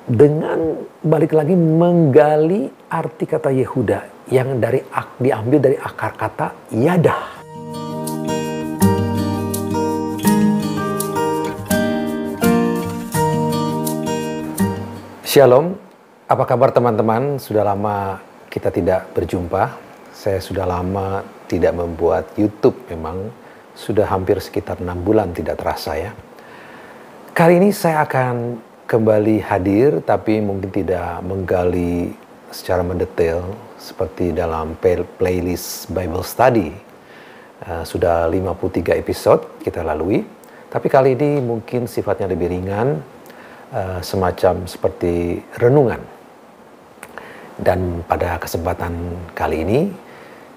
dengan balik lagi menggali arti kata Yehuda yang diambil dari akar kata yadah. Shalom, apa kabar teman-teman? Sudah lama kita tidak berjumpa. Saya sudah lama tidak membuat YouTube, memang sudah hampir sekitar 6 bulan tidak terasa ya. Kali ini saya akan kembali hadir, tapi mungkin tidak menggali secara mendetail seperti dalam playlist Bible Study. Sudah 53 episode kita lalui, tapi kali ini mungkin sifatnya lebih ringan, semacam seperti renungan. Dan pada kesempatan kali ini,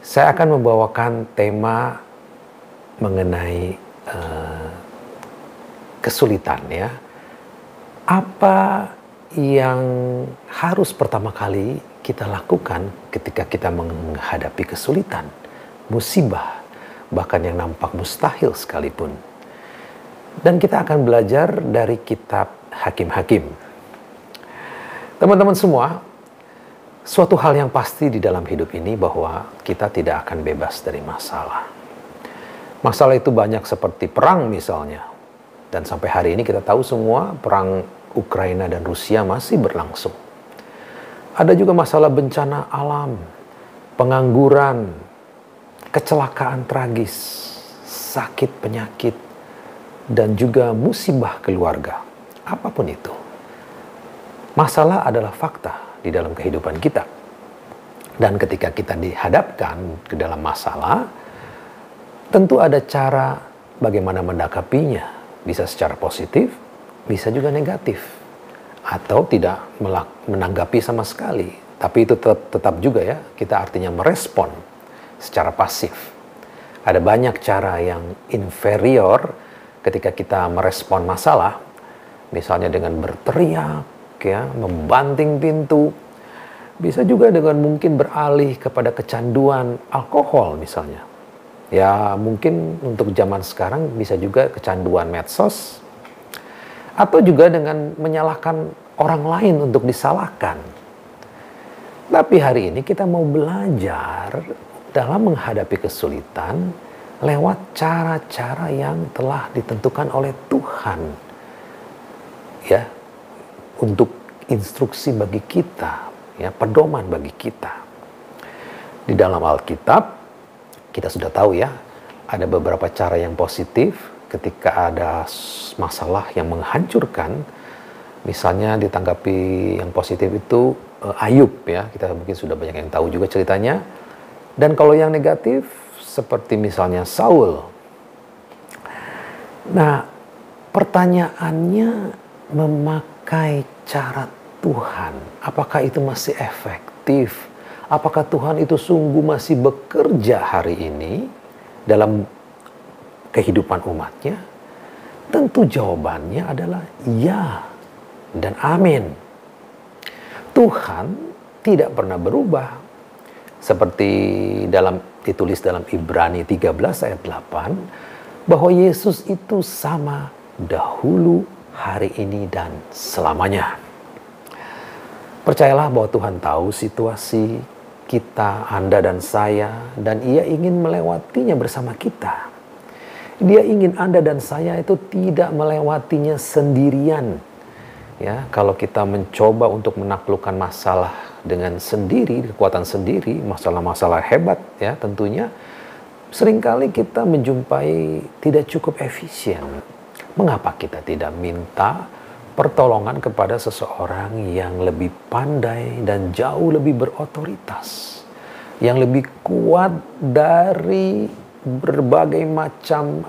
saya akan membawakan tema mengenai kesulitan ya. Apa yang harus pertama kali kita lakukan ketika kita menghadapi kesulitan, musibah, bahkan yang nampak mustahil sekalipun. Dan kita akan belajar dari kitab Hakim-Hakim. Teman-teman semua, suatu hal yang pasti di dalam hidup ini bahwa kita tidak akan bebas dari masalah. Masalah itu banyak seperti perang misalnya. Dan sampai hari ini kita tahu semua perang Ukraina dan Rusia masih berlangsung. Ada juga masalah bencana alam, pengangguran, kecelakaan tragis, sakit penyakit, dan juga musibah keluarga. Apapun itu. Masalah adalah fakta di dalam kehidupan kita. Dan ketika kita dihadapkan ke dalam masalah, tentu ada cara bagaimana menanggapinya. Bisa secara positif, bisa juga negatif. Atau tidak menanggapi sama sekali. Tapi itu tetap juga ya, kita artinya merespon secara pasif. Ada banyak cara yang inferior ketika kita merespon masalah. Misalnya dengan berteriak, ya, membanting pintu. Bisa juga dengan mungkin beralih kepada kecanduan alkohol misalnya. Ya mungkin untuk zaman sekarang bisa juga kecanduan medsos. Atau juga dengan menyalahkan orang lain untuk disalahkan. Tapi hari ini kita mau belajar dalam menghadapi kesulitan lewat cara-cara yang telah ditentukan oleh Tuhan. Ya, untuk instruksi bagi kita, ya, pedoman bagi kita. Di dalam Alkitab kita sudah tahu ya, ada beberapa cara yang positif ketika ada masalah yang menghancurkan. Misalnya ditanggapi yang positif itu Ayub ya, kita mungkin sudah banyak yang tahu juga ceritanya. Dan kalau yang negatif seperti misalnya Saul. Nah, pertanyaannya, memakai cara Tuhan, apakah itu masih efektif? Apakah Tuhan itu sungguh masih bekerja hari ini dalam kehidupan umatnya? Tentu jawabannya adalah ya dan amin. Tuhan tidak pernah berubah. Seperti ditulis dalam Ibrani 13 ayat 8, bahwa Yesus itu sama dahulu, hari ini, dan selamanya. Percayalah bahwa Tuhan tahu situasi kita, Anda dan saya, dan Ia ingin melewatinya bersama kita. Dia ingin Anda dan saya itu tidak melewatinya sendirian. Ya, kalau kita mencoba untuk menaklukkan masalah dengan sendiri, kekuatan sendiri, masalah-masalah hebat ya tentunya, seringkali kita menjumpai tidak cukup efisien. Mengapa kita tidak minta pertolongan kepada seseorang yang lebih pandai dan jauh lebih berotoritas, yang lebih kuat dari berbagai macam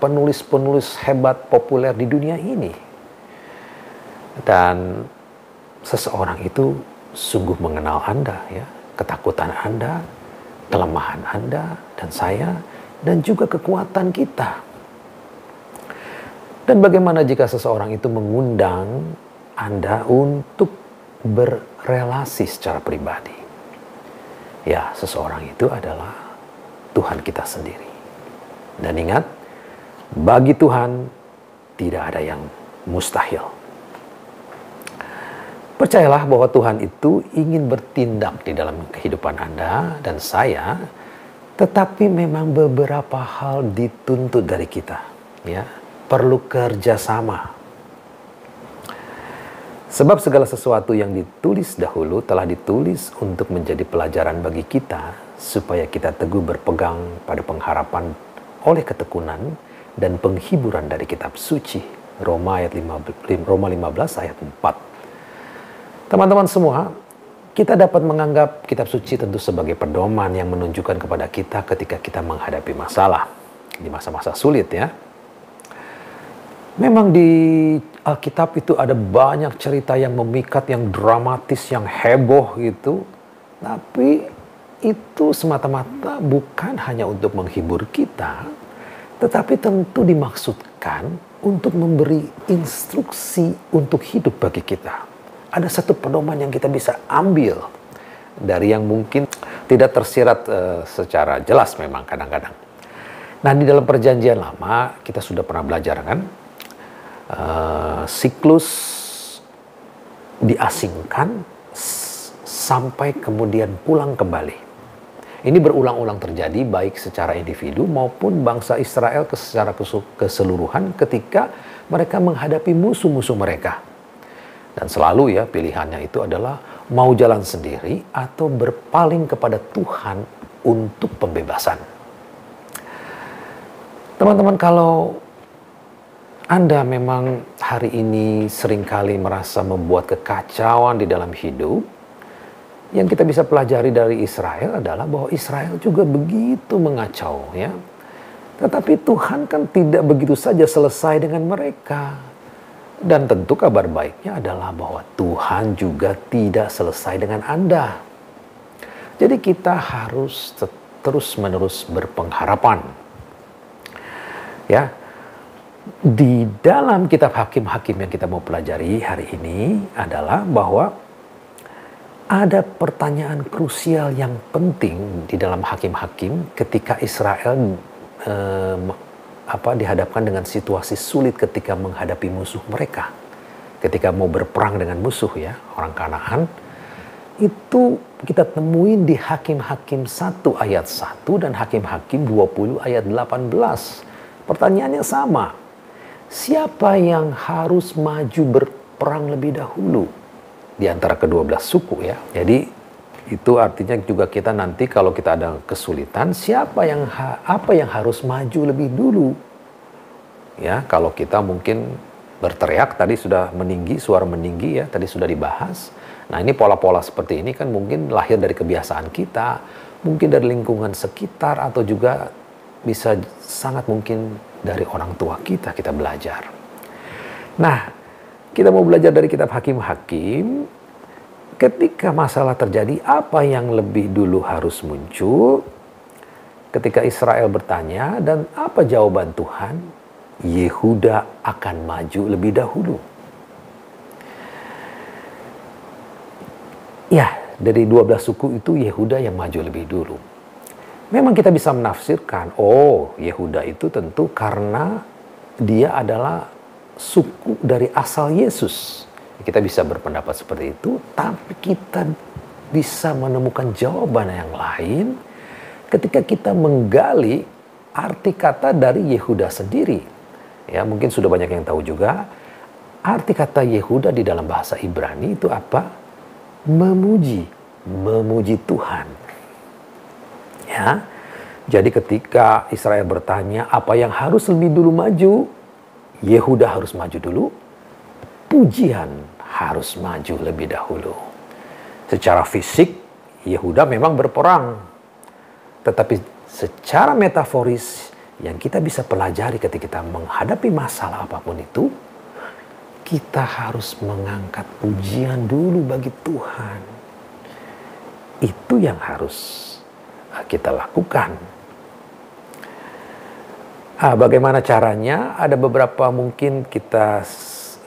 penulis-penulis hebat populer di dunia ini. Dan seseorang itu sungguh mengenal Anda ya, ketakutan Anda, kelemahan Anda dan saya, dan juga kekuatan kita. Dan bagaimana jika seseorang itu mengundang Anda untuk berrelasi secara pribadi? Ya, seseorang itu adalah Tuhan kita sendiri. Dan ingat, bagi Tuhan tidak ada yang mustahil. Percayalah bahwa Tuhan itu ingin bertindak di dalam kehidupan Anda dan saya, tetapi memang beberapa hal dituntut dari kita, ya. Perlu kerjasama. Sebab segala sesuatu yang ditulis dahulu telah ditulis untuk menjadi pelajaran bagi kita, supaya kita teguh berpegang pada pengharapan oleh ketekunan dan penghiburan dari kitab suci. Roma 15 ayat 4. Teman-teman semua, kita dapat menganggap kitab suci tentu sebagai pedoman yang menunjukkan kepada kita ketika kita menghadapi masalah. Di masa-masa sulit, ya. Memang di Alkitab itu ada banyak cerita yang memikat, yang dramatis, yang heboh gitu. Tapi itu semata-mata bukan hanya untuk menghibur kita, tetapi tentu dimaksudkan untuk memberi instruksi untuk hidup bagi kita. Ada satu pedoman yang kita bisa ambil dari yang mungkin tidak tersirat secara jelas memang kadang-kadang. Nah, di dalam perjanjian lama kita sudah pernah belajar kan, siklus diasingkan sampai kemudian pulang kembali. Ini berulang-ulang terjadi baik secara individu maupun bangsa Israel secara keseluruhan ketika mereka menghadapi musuh-musuh mereka. Dan selalu ya pilihannya itu adalah mau jalan sendiri atau berpaling kepada Tuhan untuk pembebasan. Teman-teman, kalau Anda memang hari ini seringkali merasa membuat kekacauan di dalam hidup, yang kita bisa pelajari dari Israel adalah bahwa Israel juga begitu mengacau, ya. Tetapi Tuhan kan tidak begitu saja selesai dengan mereka. Dan tentu kabar baiknya adalah bahwa Tuhan juga tidak selesai dengan Anda. Jadi kita harus terus-menerus berpengharapan. Ya. Di dalam kitab Hakim-Hakim yang kita mau pelajari hari ini adalah bahwa ada pertanyaan krusial yang penting di dalam Hakim-Hakim ketika Israel dihadapkan dengan situasi sulit ketika menghadapi musuh mereka. Ketika mau berperang dengan musuh, ya, orang Kanaan. Itu kita temuin di Hakim-Hakim 1 ayat 1 dan Hakim-Hakim 20 ayat 18. Pertanyaannya sama. Siapa yang harus maju berperang lebih dahulu di antara kedua belas suku, ya? Jadi itu artinya juga kita nanti kalau kita ada kesulitan, apa yang harus maju lebih dulu? Ya, kalau kita mungkin berteriak tadi sudah meninggi, suara meninggi, ya, tadi sudah dibahas. Nah, ini pola-pola seperti ini kan mungkin lahir dari kebiasaan kita, mungkin dari lingkungan sekitar atau juga bisa sangat mungkin dari orang tua kita belajar. Nah, kita mau belajar dari kitab Hakim-Hakim. Ketika masalah terjadi, apa yang lebih dulu harus muncul? Ketika Israel bertanya, dan apa jawaban Tuhan? Yehuda akan maju lebih dahulu. Ya, dari 12 suku itu Yehuda yang maju lebih dulu. Memang kita bisa menafsirkan, oh Yehuda itu tentu karena dia adalah suku dari asal Yesus. Kita bisa berpendapat seperti itu, tapi kita bisa menemukan jawaban yang lain ketika kita menggali arti kata dari Yehuda sendiri. Ya, mungkin sudah banyak yang tahu juga, arti kata Yehuda di dalam bahasa Ibrani itu apa? Memuji Tuhan. Ya, jadi ketika Israel bertanya apa yang harus lebih dulu maju, Yehuda harus maju dulu. Pujian harus maju lebih dahulu. Secara fisik, Yehuda memang berperang. Tetapi secara metaforis, yang kita bisa pelajari ketika kita menghadapi masalah apapun itu, kita harus mengangkat pujian dulu bagi Tuhan. Itu yang harus kita lakukan. Bagaimana caranya? Ada beberapa mungkin kita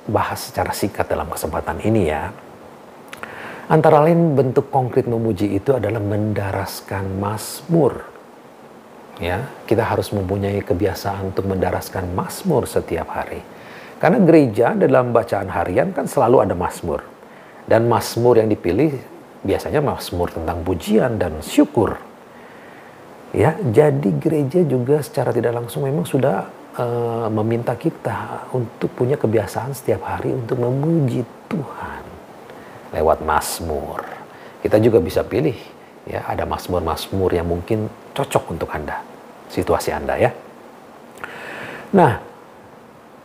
bahas secara singkat dalam kesempatan ini, ya. Antara lain bentuk konkret memuji itu adalah mendaraskan mazmur. Ya, kita harus mempunyai kebiasaan untuk mendaraskan mazmur setiap hari. Karena gereja dalam bacaan harian kan selalu ada mazmur. Dan mazmur yang dipilih biasanya mazmur tentang pujian dan syukur. Ya, jadi gereja juga secara tidak langsung memang sudah meminta kita untuk punya kebiasaan setiap hari untuk memuji Tuhan lewat mazmur. Kita juga bisa pilih, ya, ada mazmur-mazmur yang mungkin cocok untuk Anda, situasi Anda, ya. Nah,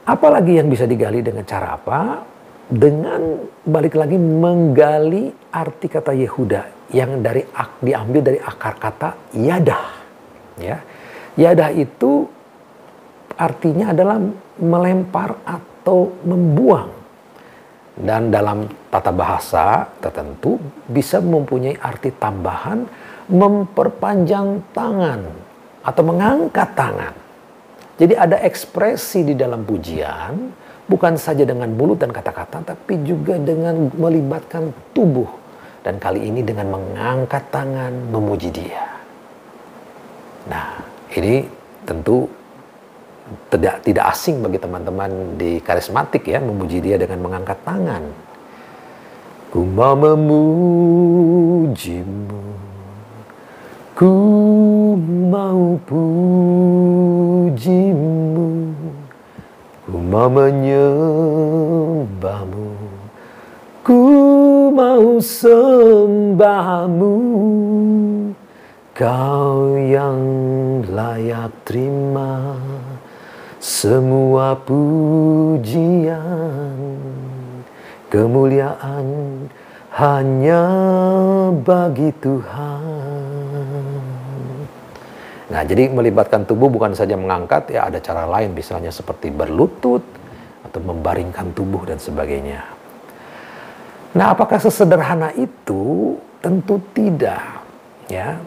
apalagi yang bisa digali dengan cara apa? Dengan balik lagi menggali arti kata Yehuda yang diambil dari akar kata yadah. Ya, yadah itu artinya adalah melempar atau membuang. Dan dalam tata bahasa tertentu bisa mempunyai arti tambahan memperpanjang tangan atau mengangkat tangan. Jadi ada ekspresi di dalam pujian, bukan saja dengan mulut dan kata-kata, tapi juga dengan melibatkan tubuh. Dan kali ini dengan mengangkat tangan memuji Dia. Nah, ini tentu tidak asing bagi teman-teman di karismatik, ya, memuji Dia dengan mengangkat tangan. Ku mau memujimu, ku mau pujimu, ku mau menyembahmu, ku mau sembahmu, Kau yang layak terima semua pujian, kemuliaan hanya bagi Tuhan. Nah, jadi melibatkan tubuh bukan saja mengangkat, ya, ada cara lain, misalnya seperti berlutut atau membaringkan tubuh dan sebagainya. Nah, apakah sesederhana itu? Tentu tidak, ya.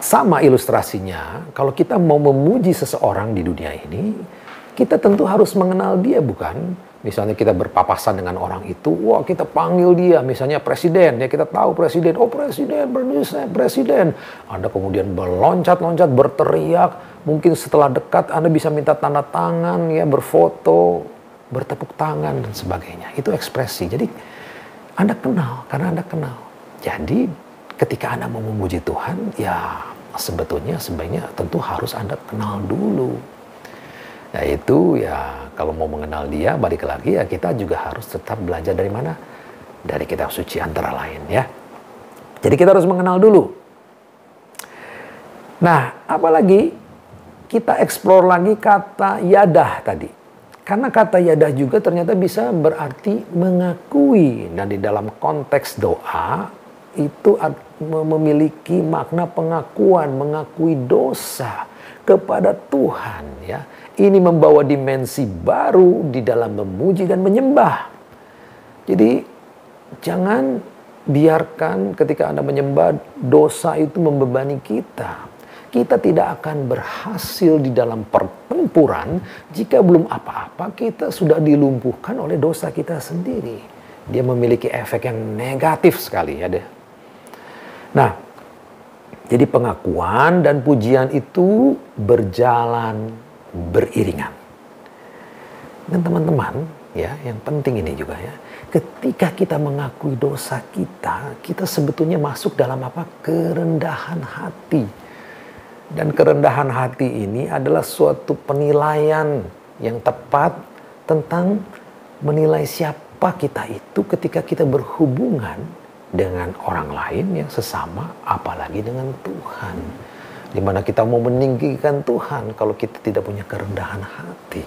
Sama ilustrasinya, kalau kita mau memuji seseorang di dunia ini, kita tentu harus mengenal dia, bukan? Misalnya kita berpapasan dengan orang itu, wah, kita panggil dia, misalnya presiden, ya, kita tahu presiden, oh presiden, presiden. Anda kemudian berloncat-loncat, berteriak, mungkin setelah dekat Anda bisa minta tanda tangan, ya, berfoto, bertepuk tangan dan sebagainya. Itu ekspresi. Jadi Anda kenal, karena Anda kenal. Jadi ketika Anda mau memuji Tuhan, ya sebetulnya sebaiknya tentu harus Anda kenal dulu. Nah itu, ya, kalau mau mengenal Dia, balik lagi, ya, kita juga harus tetap belajar dari mana? Dari kitab suci antara lain, ya. Jadi kita harus mengenal dulu. Nah, apalagi kita eksplor lagi kata yadah tadi. Karena kata yadah juga ternyata bisa berarti mengakui. Dan di dalam konteks doa itu memiliki makna pengakuan, mengakui dosa kepada Tuhan, ya. Ini membawa dimensi baru di dalam memuji dan menyembah. Jadi jangan biarkan ketika Anda menyembah dosa itu membebani kita. Kita tidak akan berhasil di dalam pertempuran jika belum apa-apa kita sudah dilumpuhkan oleh dosa kita sendiri. Dia memiliki efek yang negatif sekali, ya deh. Nah, jadi pengakuan dan pujian itu berjalan beriringan. Dan teman-teman, ya, yang penting ini juga, ya, ketika kita mengakui dosa kita, kita sebetulnya masuk dalam apa? Kerendahan hati. Dan kerendahan hati ini adalah suatu penilaian yang tepat tentang menilai siapa kita itu ketika kita berhubungan dengan orang lain yang sesama, apalagi dengan Tuhan. Di mana kita mau meninggikan Tuhan kalau kita tidak punya kerendahan hati.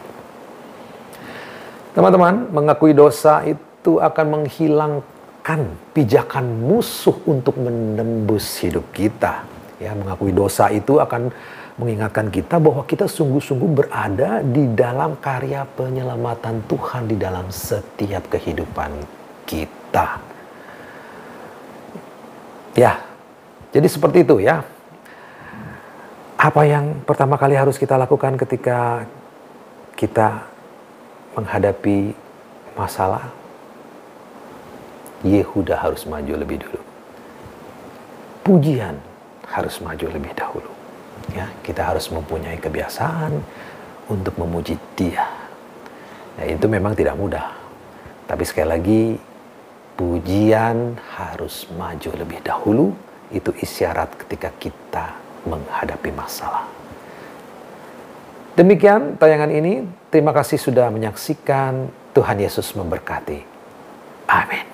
Teman-teman, mengakui dosa itu akan menghilangkan pijakan musuh untuk menembus hidup kita. Ya, mengakui dosa itu akan mengingatkan kita bahwa kita sungguh-sungguh berada di dalam karya penyelamatan Tuhan di dalam setiap kehidupan kita. Ya, jadi seperti itu, ya. Apa yang pertama kali harus kita lakukan ketika kita menghadapi masalah? Yehuda harus maju lebih dulu. Pujian harus maju lebih dahulu. Ya, kita harus mempunyai kebiasaan untuk memuji Dia. Nah, itu memang tidak mudah. Tapi sekali lagi, Pujian harus maju lebih dahulu. Itu isyarat ketika kita menghadapi masalah. Demikian tayangan ini. Terima kasih sudah menyaksikan. Tuhan Yesus memberkati. Amin.